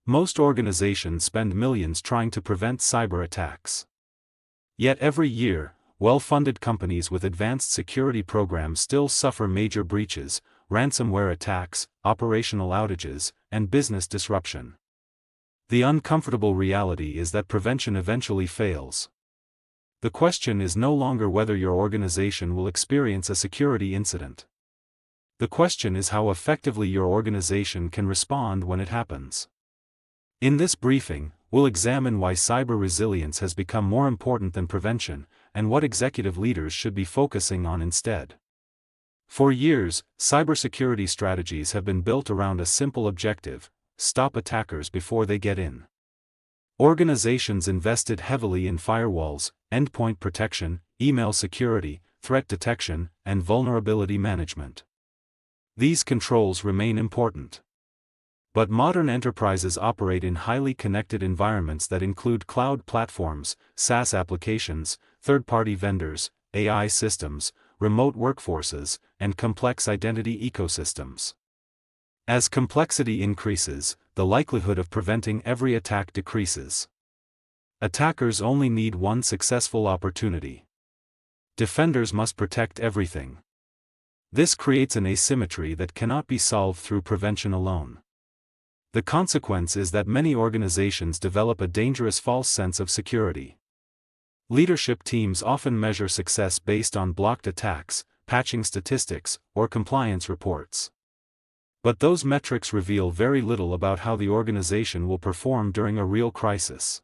Most organizations spend millions trying to prevent cyber attacks. Yet every year, well-funded companies with advanced security programs still suffer major breaches, ransomware attacks, operational outages, and business disruption. The uncomfortable reality is that prevention eventually fails. The question is no longer whether your organization will experience a security incident. The question is how effectively your organization can respond when it happens. In this briefing, we'll examine why cyber resilience has become more important than prevention, and what executive leaders should be focusing on instead. For years, cybersecurity strategies have been built around a simple objective: stop attackers before they get in. Organizations invested heavily in firewalls, endpoint protection, email security, threat detection, and vulnerability management. These controls remain important. But modern enterprises operate in highly connected environments that include cloud platforms, SaaS applications, third-party vendors, AI systems, remote workforces, and complex identity ecosystems. As complexity increases, the likelihood of preventing every attack decreases. Attackers only need one successful opportunity. Defenders must protect everything. This creates an asymmetry that cannot be solved through prevention alone. The consequence is that many organizations develop a dangerous false sense of security. Leadership teams often measure success based on blocked attacks, patching statistics, or compliance reports. But those metrics reveal very little about how the organization will perform during a real crisis.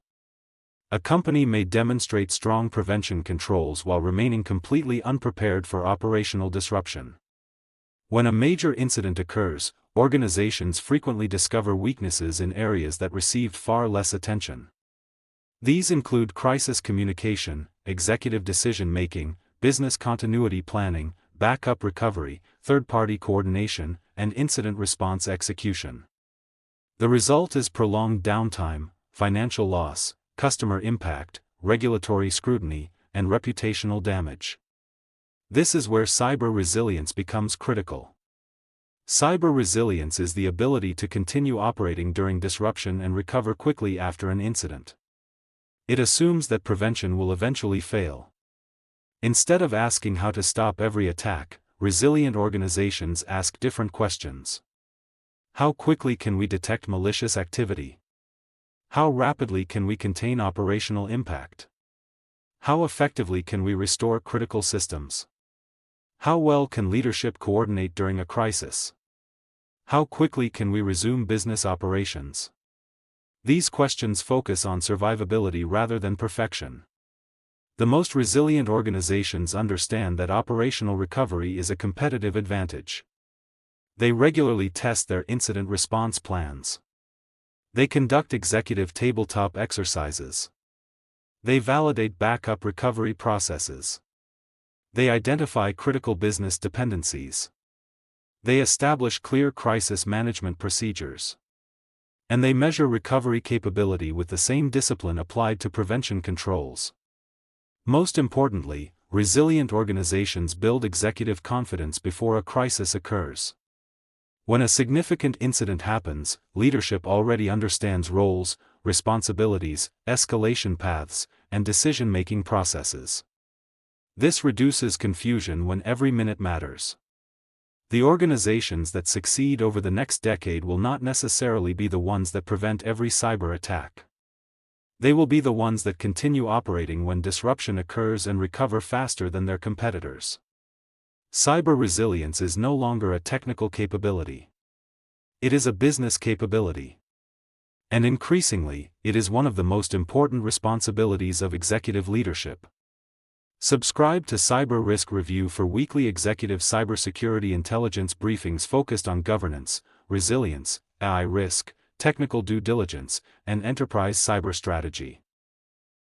A company may demonstrate strong prevention controls while remaining completely unprepared for operational disruption. When a major incident occurs, organizations frequently discover weaknesses in areas that received far less attention. These include crisis communication, executive decision-making, business continuity planning, backup recovery, third-party coordination, and incident response execution. The result is prolonged downtime, financial loss, customer impact, regulatory scrutiny, and reputational damage. This is where cyber resilience becomes critical. Cyber resilience is the ability to continue operating during disruption and recover quickly after an incident. It assumes that prevention will eventually fail. Instead of asking how to stop every attack, resilient organizations ask different questions. How quickly can we detect malicious activity? How rapidly can we contain operational impact? How effectively can we restore critical systems? How well can leadership coordinate during a crisis? How quickly can we resume business operations? These questions focus on survivability rather than perfection. The most resilient organizations understand that operational recovery is a competitive advantage. They regularly test their incident response plans. They conduct executive tabletop exercises. They validate backup recovery processes. They identify critical business dependencies. They establish clear crisis management procedures. And they measure recovery capability with the same discipline applied to prevention controls. Most importantly, resilient organizations build executive confidence before a crisis occurs. When a significant incident happens, leadership already understands roles, responsibilities, escalation paths, and decision-making processes. This reduces confusion when every minute matters. The organizations that succeed over the next decade will not necessarily be the ones that prevent every cyber attack. They will be the ones that continue operating when disruption occurs and recover faster than their competitors. Cyber resilience is no longer a technical capability. It is a business capability. And increasingly, it is one of the most important responsibilities of executive leadership. Subscribe to Cyber Risk Review for weekly executive cybersecurity intelligence briefings focused on governance, resilience, AI risk, technical due diligence, and enterprise cyber strategy.